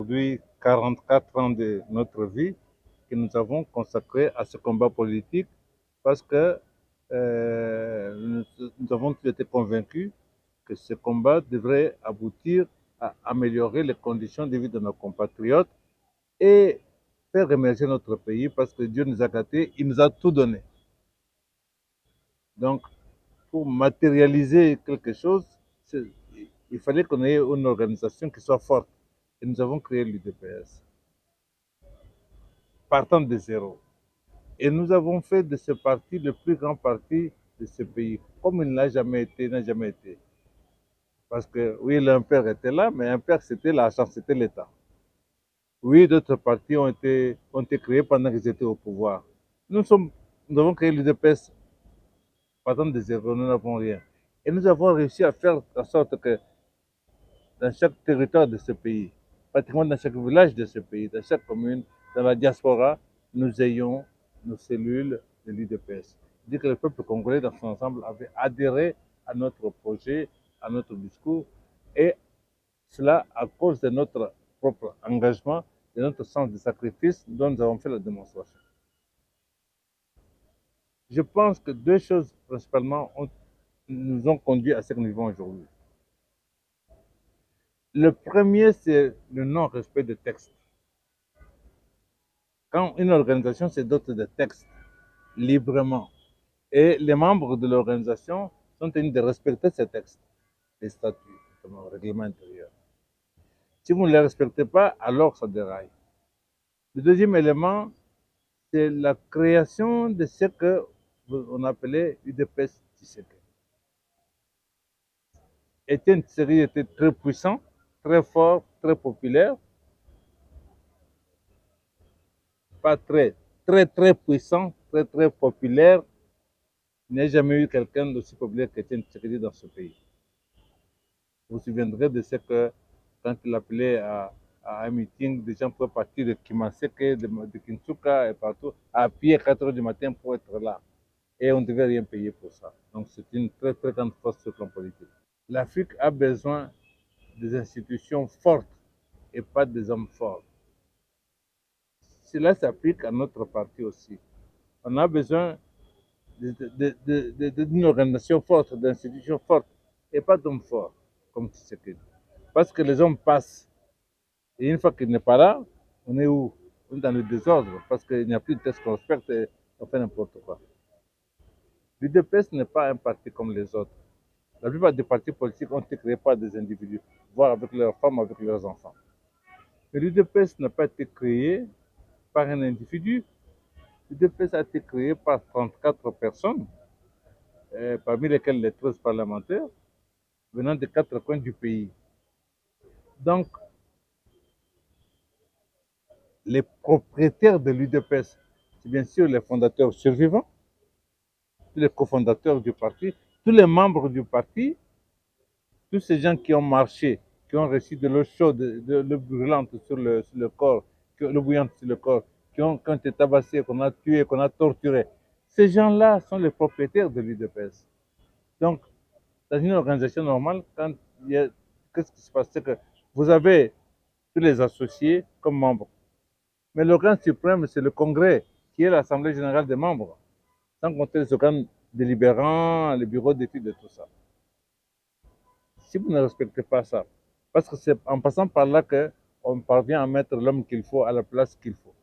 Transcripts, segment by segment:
aujourd'hui 44 ans de notre vie que nous avons consacré à ce combat politique parce que nous avons tous été convaincus que ce combat devrait aboutir à améliorer les conditions de vie de nos compatriotes et faire émerger notre pays parce que Dieu nous a gâtés, il nous a tout donné. Donc, pour matérialiser quelque chose, il fallait qu'on ait une organisation qui soit forte. Et nous avons créé l'UDPS, partant de zéro. Et nous avons fait de ce parti le plus grand parti de ce pays, comme il n'a jamais été. Parce que oui, l'impère était là, mais l'impère c'était l'argent, c'était l'État. Oui, d'autres partis ont été créés pendant qu'ils étaient au pouvoir. Nous avons créé l'UDPS partant de zéro, nous n'avons rien. Et nous avons réussi à faire en sorte que dans chaque territoire de ce pays, pratiquement dans chaque village de ce pays, dans chaque commune, dans la diaspora, nous ayons nos cellules de l'UDPS. Dire que le peuple congolais dans son ensemble avait adhéré à notre projet, à notre discours, et cela à cause de notre propre engagement, de notre sens de sacrifice dont nous avons fait la démonstration. Je pense que deux choses principalement nous ont conduit à ce que nous vivons aujourd'hui. Le premier, c'est le non-respect des textes. Quand une organisation se dote de textes librement et les membres de l'organisation sont tenus de respecter ces textes, les statuts, comme le règlement intérieur. Si vous ne les respectez pas, alors ça déraille. Le deuxième élément, c'est la création de ce qu'on appelait UDPS Tshisekedi. Étienne Tshisekedi était très puissant, très fort, très populaire, pas très puissant, très populaire. Il n'y a jamais eu quelqu'un d'aussi populaire qu'Étienne Tshisekedi dans ce pays. Vous vous souviendrez de ce que, quand il appelait à un meeting, des gens pouvaient partir de Kimaseke, de Kinsuka et partout, à pied à 4 heures du matin pour être là. Et on ne devait rien payer pour ça. Donc c'est une très grande force sur le plan politique. L'Afrique a besoin des institutions fortes et pas des hommes forts. Cela s'applique à notre parti aussi. On a besoin d'une organisation forte, d'institutions fortes, et pas d'hommes forts, comme Tshisekedi. Parce que les hommes passent. Et une fois qu'il n'est pas là, on est où? On est dans le désordre, parce qu'il n'y a plus de texte qu'on respecte et on fait n'importe quoi. L'UDPS n'est pas un parti comme les autres. La plupart des partis politiques ont été créés par des individus, voire avec leurs femmes, avec leurs enfants. Mais l'UDPS n'a pas été créé par un individu. L'UDPS a été créé par 34 personnes, parmi lesquelles les 13 parlementaires, venant des 4 coins du pays. Donc, les propriétaires de l'UDPS, c'est bien sûr les fondateurs survivants, les cofondateurs du parti, tous les membres du parti, tous ces gens qui ont marché, qui ont reçu de l'eau chaude, de l'eau brûlante sur le corps, l'eau bouillante sur le corps, qui ont été tabassés, qu'on a tués, qu'on a torturés. Ces gens-là sont les propriétaires de l'UDPS. Donc, dans une organisation normale, qu'est-ce qui se passe? C'est que vous avez tous les associés comme membres. Mais l'organe suprême, c'est le Congrès, qui est l'Assemblée générale des membres, sans compter les organes délibérants, les bureaux d'études et tout ça. Si vous ne respectez pas ça, parce que c'est en passant par là qu'on parvient à mettre l'homme qu'il faut à la place qu'il faut.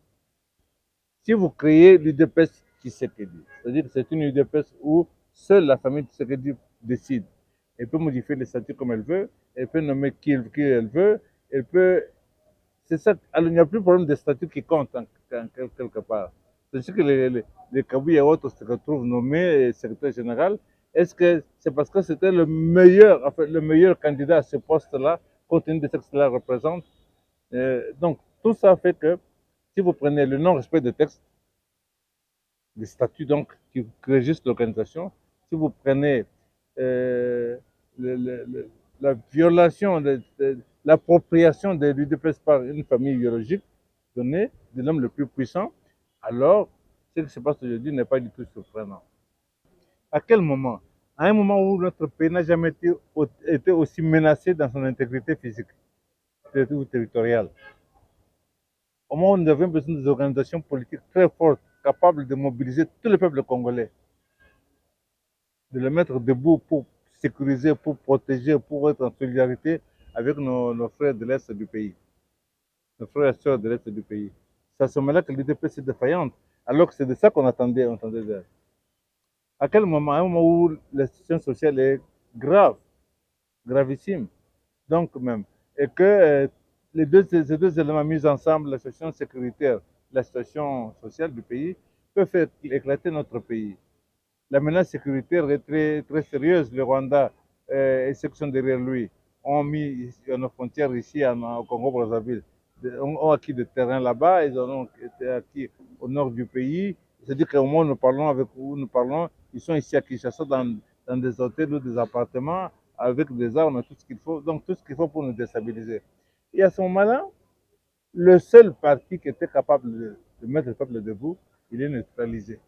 Si vous créez l'UDPS Tshisekedi, c'est-à-dire que c'est une UDPS où seule la famille Tshisekedi décide. Elle peut modifier les statuts comme elle veut, elle peut nommer qui elle veut, elle peut. C'est ça. Alors, il n'y a plus de problème de statut qui compte quelque part. C'est sûr que les Kabouis et autres se retrouvent nommés secrétaire général. Est-ce que c'est parce que c'était le meilleur candidat à ce poste-là, compte tenu de ce que cela représente? Donc, tout ça fait que si vous prenez le non-respect des textes, des statuts donc qui régissent l'organisation, si vous prenez euh, la violation, l'appropriation de l'UDPS par une famille biologique donnée, de l'homme le plus puissant, alors ce qui se passe aujourd'hui n'est pas du tout surprenant. À quel moment? À un moment où notre pays n'a jamais été aussi menacé dans son intégrité physique ou territoriale. Au moment où nous avons besoin des organisations politiques très fortes, capables de mobiliser tout le peuple congolais, de le mettre debout pour sécuriser, pour protéger, pour être en solidarité avec nos frères de l'Est du pays, nos frères et sœurs de l'Est du pays. C'est à ce moment-là que l'UDPS est défaillante, alors que c'est de ça on attendait d'elle. À quel moment? À un moment où la situation sociale est grave, gravissime, donc même, et que ces deux éléments mis ensemble, la situation sécuritaire, la situation sociale du pays, peuvent faire éclater notre pays. La menace sécuritaire est très, très sérieuse. Le Rwanda et ceux qui sont derrière lui ont mis à nos frontières ici au Congo-Brazzaville, ont acquis des terrains là-bas, ils en ont acquis au nord du pays. C'est-à-dire qu'au moment où nous parlons, ils sont ici à Kinshasa dans des hôtels ou des appartements avec des armes, tout ce qu'il faut, donc tout ce qu'il faut pour nous déstabiliser. Et à ce moment-là, le seul parti qui était capable de mettre le peuple debout, il est neutralisé.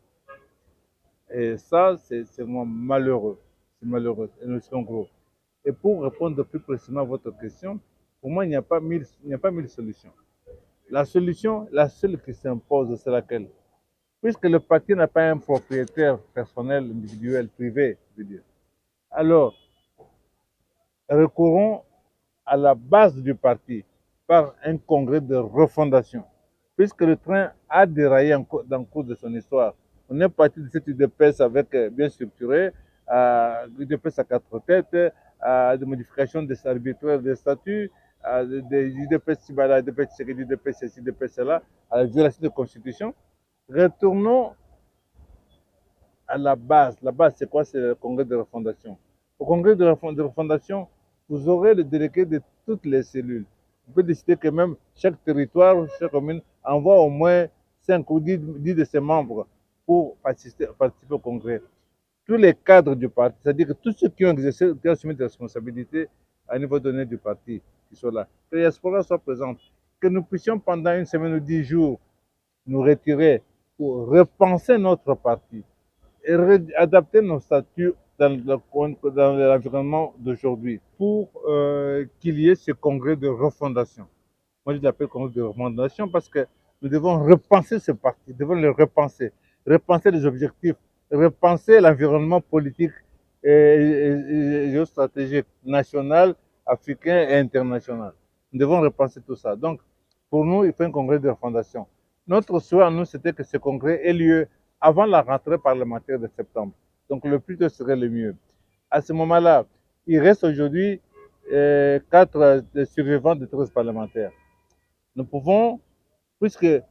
Et ça, c'est vraiment malheureux. C'est malheureux. Et nous sommes gros. Et pour répondre plus précisément à votre question, pour moi, il n'y a pas mille solutions. La solution, la seule qui s'impose, c'est laquelle? Puisque le parti n'a pas un propriétaire personnel, individuel, privé, je veux dire. Alors, recourons à la base du parti par un congrès de refondation. Puisque le train a déraillé dans le cours de son histoire, on est parti de cette UDPS avec bien structuré, UDPS à quatre têtes, des modifications des arbitraires des statuts, des UDPS Sibala, UDPS Tshisekedi, UDPS ceci, UDPS cela, à la violation de la Constitution. Retournons à la base. La base, c'est quoi? C'est le congrès de refondation. Au congrès de refondation, vous aurez le délégué de toutes les cellules. Vous pouvez décider que même chaque territoire, chaque commune envoie au moins 5 ou 10 de ses membres pour participer au congrès. Tous les cadres du parti, c'est-à-dire que tous ceux qui ont exercé, qui ont assumé des responsabilités à niveau donné du parti, qui sont là, que la diaspora soit présente, que nous puissions pendant une semaine ou 10 jours nous retirer pour repenser notre parti et adapter nos statuts dans l'environnement d'aujourd'hui pour qu'il y ait ce congrès de refondation. Moi, je l'appelle congrès de refondation parce que nous devons repenser ce parti, nous devons le repenser, repenser les objectifs, repenser l'environnement politique et géostratégique national, africain et international. Nous devons repenser tout ça. Donc, pour nous, il faut un congrès de refondation. Notre souhait à nous, c'était que ce congrès ait lieu avant la rentrée parlementaire de septembre. Donc le plus tôt serait le mieux. À ce moment-là, il reste aujourd'hui 4 survivants de 13 parlementaires. Nous pouvons, puisqu'il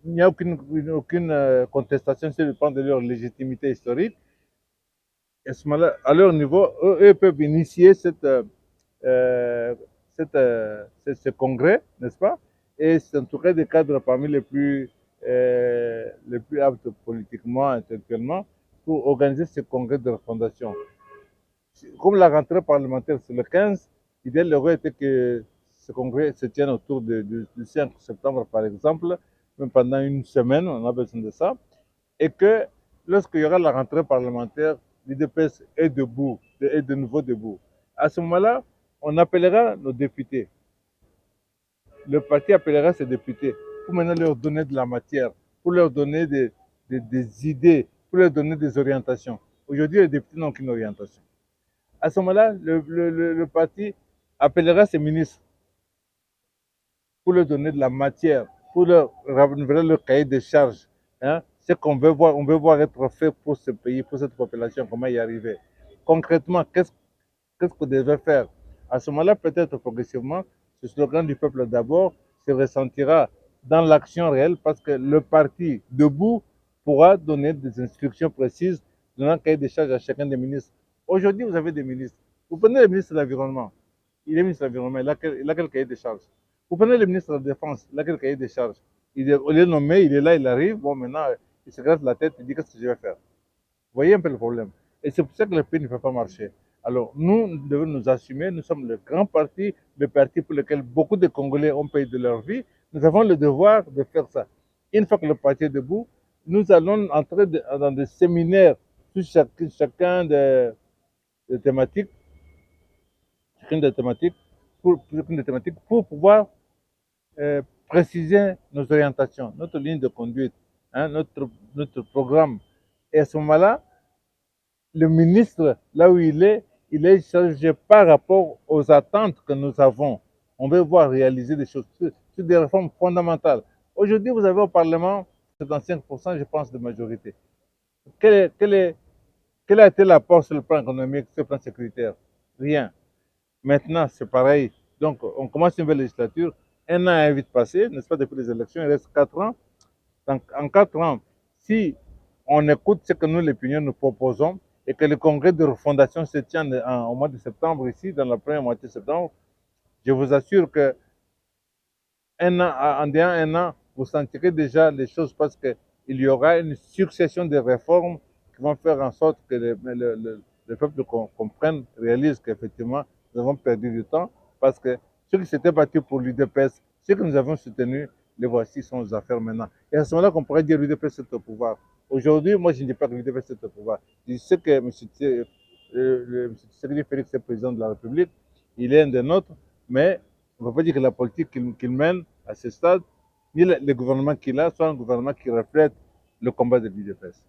n'y a aucune contestation sur le plan de leur légitimité historique, à ce moment-là, à leur niveau, eux peuvent initier ce congrès, n'est-ce pas? Et s'entourer des cadres parmi les plus aptes politiquement, intellectuellement, pour organiser ce congrès de refondation. Comme la rentrée parlementaire c'est le 15, l'idéal aurait été que ce congrès se tienne autour du 5 septembre, par exemple, même pendant une semaine, on a besoin de ça, et que lorsqu'il y aura la rentrée parlementaire, l'UDPS est debout, est de nouveau debout. À ce moment-là, on appellera nos députés. Le parti appellera ses députés pour maintenant leur donner de la matière, pour leur donner des idées, pour leur donner des orientations. Aujourd'hui, les députés n'ont qu'une orientation. À ce moment-là, le parti appellera ses ministres pour leur donner de la matière, pour leur renouveler leur cahier de charges. Hein? Ce qu'on veut voir, on veut voir être fait pour ce pays, pour cette population, comment y arriver. Concrètement, qu'est-ce qu'on devait faire? À ce moment-là, peut-être progressivement, ce slogan du peuple d'abord se ressentira dans l'action réelle parce que le parti debout pourra donner des instructions précises, donnant un cahier de charges à chacun des ministres. Aujourd'hui, vous avez des ministres. Vous prenez le ministre de l'Environnement. Il est ministre de l'Environnement, il a quel cahier de charges? Vous prenez le ministre de la Défense, il a quel cahier de charges? Il est nommé, il est là, il arrive. Bon, maintenant, il se gratte la tête, il dit qu'est-ce que je vais faire? Vous voyez un peu le problème. Et c'est pour ça que le pays ne peut pas marcher. Alors, nous devons nous assumer, nous sommes le grand parti, le parti pour lequel beaucoup de Congolais ont payé de leur vie. Nous avons le devoir de faire ça. Une fois que le parti est debout, nous allons entrer dans des séminaires sur chacun des thématiques, chacune des thématiques, pour pouvoir préciser nos orientations, notre ligne de conduite, hein, notre programme. Et à ce moment-là, le ministre, là où il est chargé par rapport aux attentes que nous avons. On veut voir réaliser des choses sur des réformes fondamentales. Aujourd'hui, vous avez au Parlement 75%, je pense, de majorité. Quel, est, quel, est, quel a été l'apport sur le plan économique, sur le plan sécuritaire? Rien. Maintenant, c'est pareil. Donc, on commence une nouvelle législature. Un an est vite passé, n'est-ce pas, depuis les élections, il reste 4 ans. Donc, en 4 ans, si on écoute ce que nous, les pionniers, nous proposons, et que le congrès de refondation se tient au mois de septembre ici, dans la première moitié de septembre, je vous assure que en disant un an, vous sentirez déjà les choses parce qu'il y aura une succession de réformes qui vont faire en sorte que le peuple comprenne, réalise qu'effectivement, nous avons perdu du temps parce que ceux qui s'étaient battus pour l'UDPS, ceux que nous avons soutenus, les voici sont aux affaires maintenant. Et à ce moment-là qu'on pourrait dire l'UDPS est au pouvoir. Aujourd'hui, moi, je ne dis pas que l'UDPS est au pouvoir. Je sais que M. Tshisekedi Félix est président de la République, il est un des nôtres, mais on ne peut pas dire que la politique qu'il mène à ce stade, ni le gouvernement qu'il a, soit un gouvernement qui reflète le combat de l'UDPS.